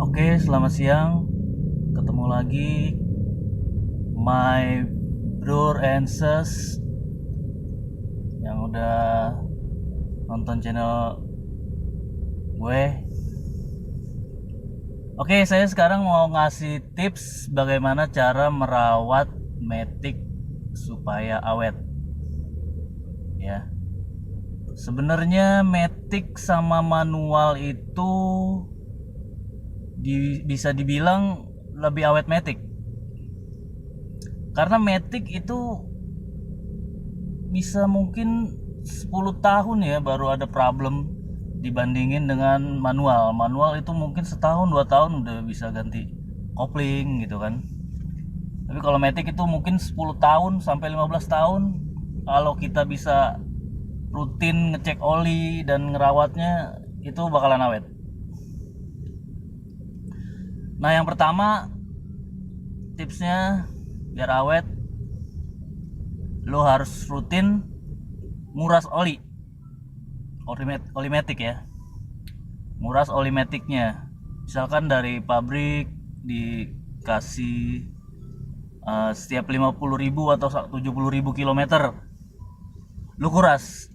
Oke, selamat siang. Ketemu lagi my bro and sis yang udah nonton channel gue. Oke, saya sekarang mau ngasih tips bagaimana cara merawat Matic supaya awet. Ya. Sebenarnya Matic sama manual itu bisa dibilang lebih awet Matic. Karena Matic itu bisa mungkin 10 tahun ya baru ada problem dibandingin dengan manual. Manual itu mungkin setahun 2 tahun udah bisa ganti kopling gitu kan. Tapi kalau Matic itu mungkin 10 tahun sampai 15 tahun kalau kita bisa rutin ngecek oli dan ngerawatnya itu bakalan awet. Nah, yang pertama tipsnya biar awet, lo harus rutin nguras oli Matic ya. Nguras oli Maticnya. Misalkan dari pabrik dikasih setiap 50.000 atau 70.000 kilometer lu kuras.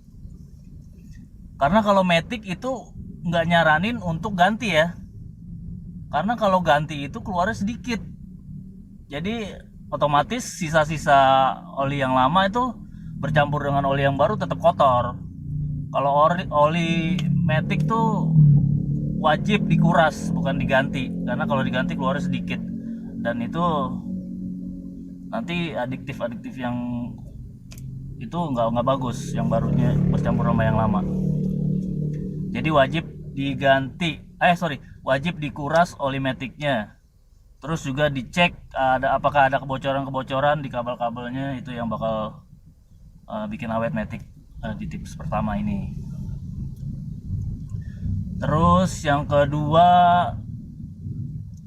Karena kalau Matic itu nggak nyaranin untuk ganti ya. Karena kalau ganti itu keluarnya sedikit. Jadi otomatis sisa-sisa oli yang lama itu bercampur dengan oli yang baru tetap kotor. Kalau oli Matic tuh wajib dikuras bukan diganti, karena kalau diganti keluarnya sedikit dan itu nanti adiktif yang itu nggak bagus, yang barunya bercampur sama yang lama. Jadi wajib diganti, wajib dikuras oli Maticnya. Terus juga dicek apakah ada kebocoran di kabel-kabelnya, itu yang bakal bikin awet Matic di tips pertama ini. Terus yang kedua,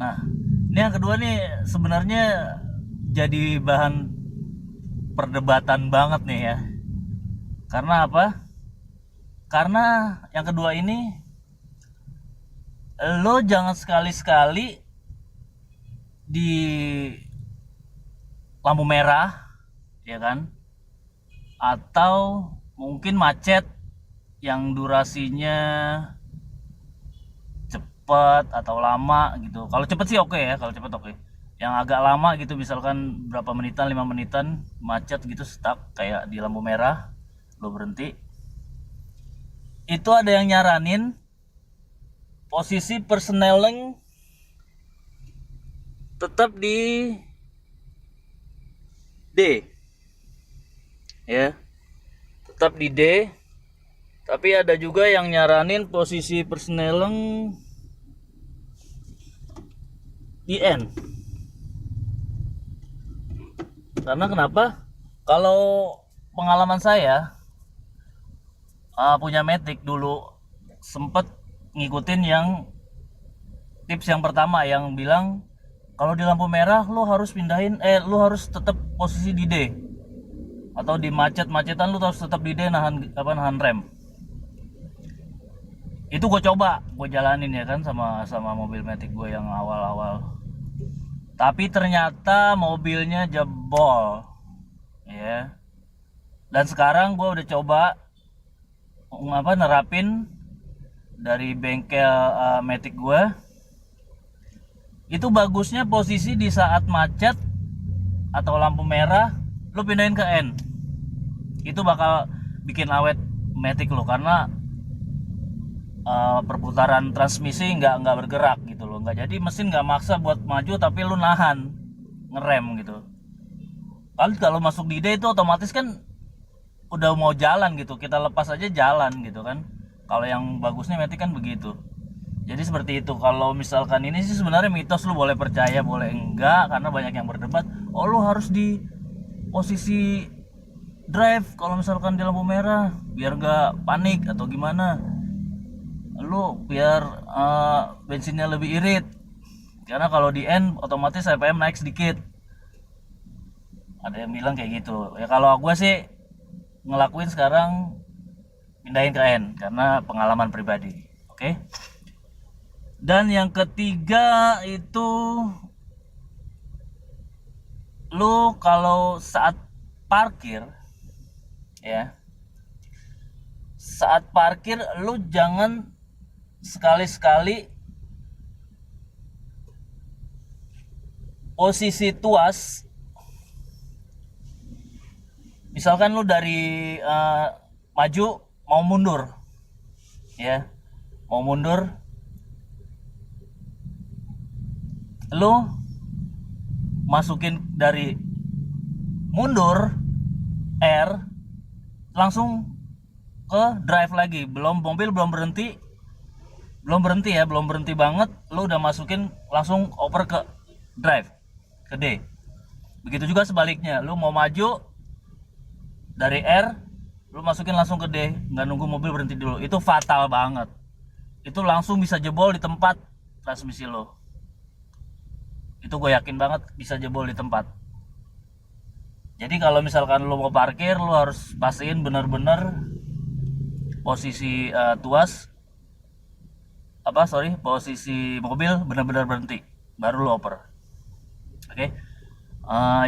nah ini yang kedua nih sebenarnya jadi bahan perdebatan banget nih ya. Karena apa? Karena yang kedua ini lo jangan sekali-sekali di lampu merah ya kan, atau mungkin macet yang durasinya cepet atau lama gitu. Kalau cepet sih oke ya, kalau cepet oke. Yang agak lama gitu, misalkan berapa menitan, 5 menitan macet gitu, stuck kayak di lampu merah, lo berhenti. Itu ada yang nyaranin posisi persneling tetap di D ya, tetap di D. Tapi ada juga yang nyaranin posisi persneling di N. Karena kenapa? Kalau pengalaman saya punya Matic dulu sempet ngikutin yang tips yang pertama yang bilang kalau di lampu merah lo harus lo harus tetap posisi di D, atau di macet-macetan lo harus tetap di D, nahan rem. Itu gue coba, gue jalanin ya kan sama mobil Matic gue yang awal-awal. Tapi ternyata mobilnya jebol ya. Dan sekarang gue udah coba nerapin dari bengkel Matic gue. Itu bagusnya posisi di saat macet atau lampu merah lo pindahin ke N. Itu bakal bikin awet Matic lo, karena perputaran transmisi nggak bergerak gitu loh, nggak, jadi mesin nggak maksa buat maju tapi lo nahan ngerem gitu. Kalau masuk di D itu otomatis kan udah mau jalan gitu, kita lepas aja jalan gitu kan. Kalau yang bagusnya Matic kan begitu. Jadi seperti itu. Kalau misalkan ini sih sebenarnya mitos, lu boleh percaya boleh enggak, karena banyak yang berdebat. Oh, lu harus di posisi drive kalau misalkan di lampu merah biar nggak panik atau gimana. Lu biar bensinnya lebih irit. Karena kalau di N otomatis RPM naik sedikit. Ada yang bilang kayak gitu. Ya kalau gue sih ngelakuin sekarang pindahin ke N karena pengalaman pribadi. Oke. Dan yang ketiga itu, lu kalau saat parkir ya, saat parkir lu jangan sekali-sekali posisi tuas. Misalkan lu dari maju mau mundur ya, mau mundur, lu masukin dari mundur R langsung ke drive lagi. Mobil belum berhenti, belum berhenti banget, lu udah masukin langsung oper ke drive, ke D. Begitu juga sebaliknya, lu mau maju dari R, lu masukin langsung ke D, nggak nunggu mobil berhenti dulu. Itu fatal banget. Itu langsung bisa jebol di tempat transmisi lo. Itu gue yakin banget bisa jebol di tempat. Jadi kalau misalkan lo mau parkir, lo harus pastiin bener-bener posisi posisi mobil benar-benar berhenti, baru lo oper. Oke.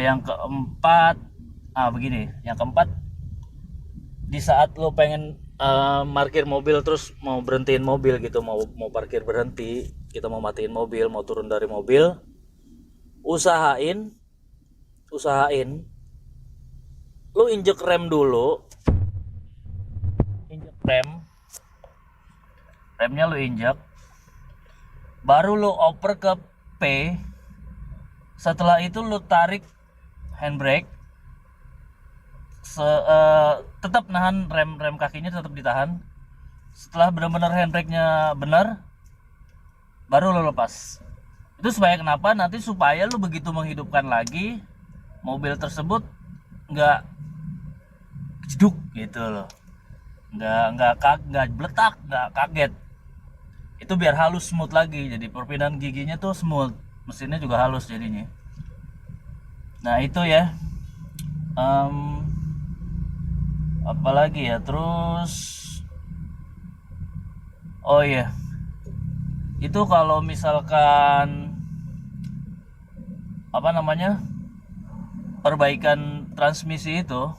Yang keempat, begini. Yang keempat, di saat lo pengen parkir mobil terus mau berhentiin mobil gitu, mau parkir berhenti, kita mau matiin mobil, mau turun dari mobil, usahain lu injek rem dulu, remnya lu injek, baru lu oper ke P. Setelah itu lu tarik handbrake, tetap nahan rem kakinya, tetap ditahan. Setelah benar-benar handbrake-nya benar, baru lu lepas. Itu supaya kenapa? Nanti supaya lu begitu menghidupkan lagi mobil tersebut nggak jeduk gitu loh, nggak beletak, nggak kaget. Itu biar halus, smooth lagi, jadi perpindahan giginya tuh smooth, mesinnya juga halus jadinya. Nah itu ya. Apalagi ya, terus oh iya, itu kalau misalkan perbaikan transmisi itu,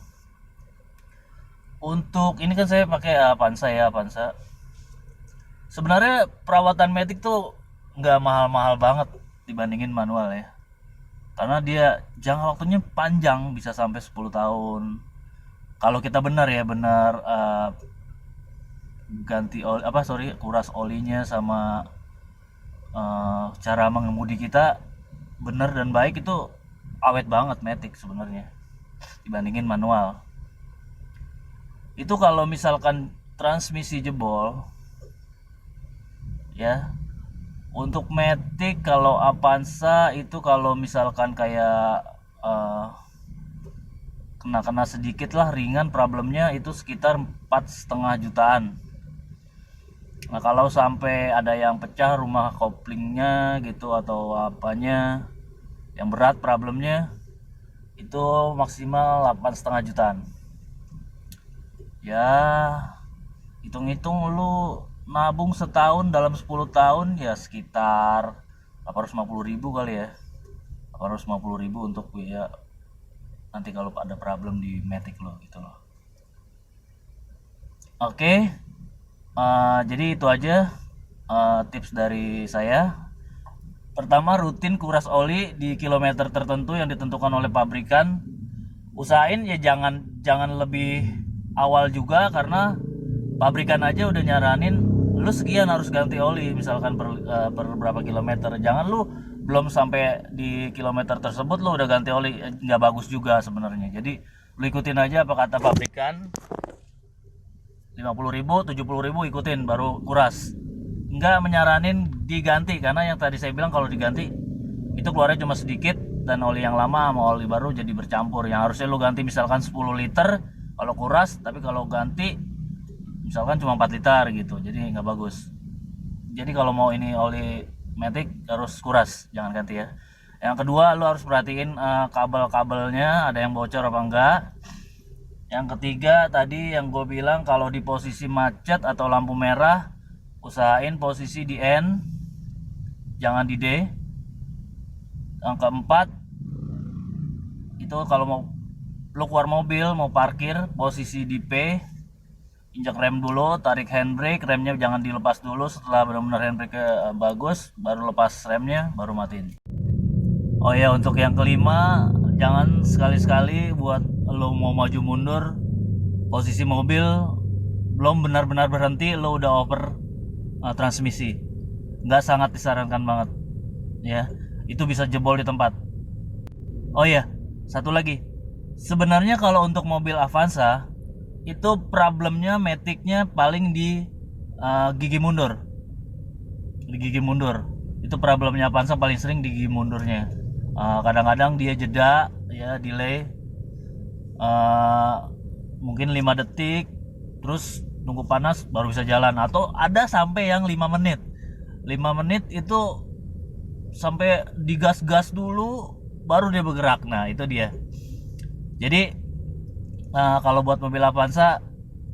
untuk ini kan saya pakai Avanza. Sebenarnya perawatan Matic tuh nggak mahal-mahal banget dibandingin manual ya, karena dia jangka waktunya panjang, bisa sampai 10 tahun kalau kita benar ganti oli, kuras olinya sama cara mengemudi kita benar dan baik, itu awet banget Matic sebenarnya dibandingin manual. Itu kalau misalkan transmisi jebol ya, untuk Matic. Kalau Avanza itu kalau misalkan kayak kena sedikit lah, ringan problemnya, itu sekitar 4,5 jutaan. Nah kalau sampai ada yang pecah rumah koplingnya gitu atau apanya yang berat problemnya, itu maksimal 8,5 jutaan. Ya hitung-hitung lu nabung setahun, dalam 10 tahun ya sekitar 850.000 kali ya, 850.000 untuk ya nanti kalau ada problem di Matic lo gitu loh. Oke. Jadi itu aja tips dari saya. Pertama, rutin kuras oli di kilometer tertentu yang ditentukan oleh pabrikan. Usahain ya jangan lebih awal juga, karena pabrikan aja udah nyaranin lu sekian harus ganti oli, misalkan per berapa kilometer. Jangan lu belum sampai di kilometer tersebut lu udah ganti oli, nggak bagus juga sebenarnya. Jadi lu ikutin aja apa kata pabrikan, 50.000, 70.000 ikutin baru kuras. Nggak menyaranin diganti, karena yang tadi saya bilang kalau diganti itu keluarnya cuma sedikit dan oli yang lama sama oli baru jadi bercampur. Yang harusnya lu ganti misalkan 10 liter kalau kuras, tapi kalau ganti misalkan cuma 4 liter gitu, jadi nggak bagus. Jadi kalau mau ini oli Matic harus kuras, jangan ganti ya. Yang kedua, lu harus perhatiin kabel-kabelnya ada yang bocor apa enggak. Yang ketiga tadi yang gue bilang, kalau di posisi macet atau lampu merah, usahain posisi di N. jangan di D. Yang keempat, itu kalau mau lo keluar mobil, mau parkir, posisi di P, injak rem dulu, tarik handbrake, remnya jangan dilepas dulu. Setelah benar-benar handbrake bagus, baru lepas remnya, baru matiin. Oh ya, untuk yang kelima, jangan sekali-sekali buat lo mau maju mundur, posisi mobil belum benar-benar berhenti, lo udah over transmisi. Nggak, sangat disarankan banget ya, itu bisa jebol di tempat. Oh ya, satu lagi, sebenarnya kalau untuk mobil Avanza itu problemnya metiknya paling di gigi mundur. Di gigi mundur itu problemnya Avanza, paling sering di gigi mundurnya. Kadang-kadang dia jeda ya, delay mungkin 5 detik, terus nunggu panas baru bisa jalan, atau ada sampai yang 5 menit. 5 menit itu sampai digas-gas dulu baru dia bergerak. Nah itu dia. Jadi kalau buat mobil Avanza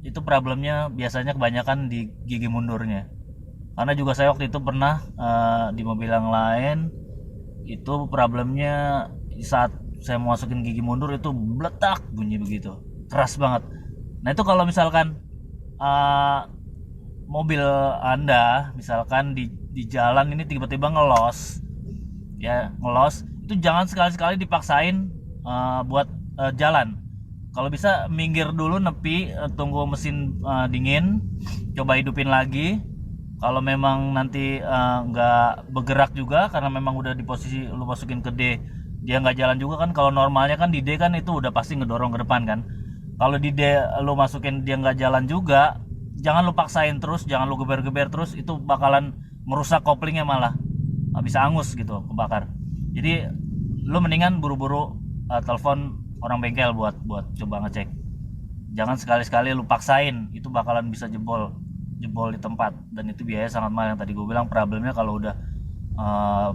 itu problemnya biasanya kebanyakan di gigi mundurnya. Karena juga saya waktu itu pernah di mobil yang lain itu problemnya saat saya mau masukin gigi mundur itu bletak bunyi begitu, keras banget. Nah itu kalau misalkan mobil Anda misalkan di jalan ini tiba-tiba ngelos ya, ngelos itu jangan sekali-sekali dipaksain buat jalan. Kalau bisa minggir dulu, nepi, tunggu mesin dingin, coba hidupin lagi. Kalau memang nanti nggak bergerak juga karena memang udah di posisi lu masukin ke D, dia nggak jalan juga kan. Kalau normalnya kan di D kan itu udah pasti ngedorong ke depan kan. Kalau di D lu masukin dia nggak jalan juga, jangan lu paksain terus, jangan lu geber-geber terus, itu bakalan merusak koplingnya, malah bisa angus gitu, kebakar. Jadi lu mendingan buru-buru telepon orang bengkel buat coba ngecek. Jangan sekali-sekali lu paksain, itu bakalan bisa jebol di tempat, dan itu biaya sangat mahal. Yang tadi gue bilang problemnya kalau udah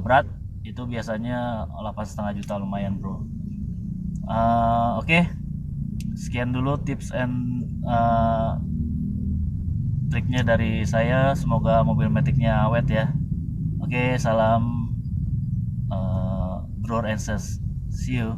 berat itu biasanya 8,5 juta, lumayan bro. Oke. Sekian dulu tips and triknya dari saya, semoga mobil metiknya awet ya. Oke, salam Bro and sis, see you.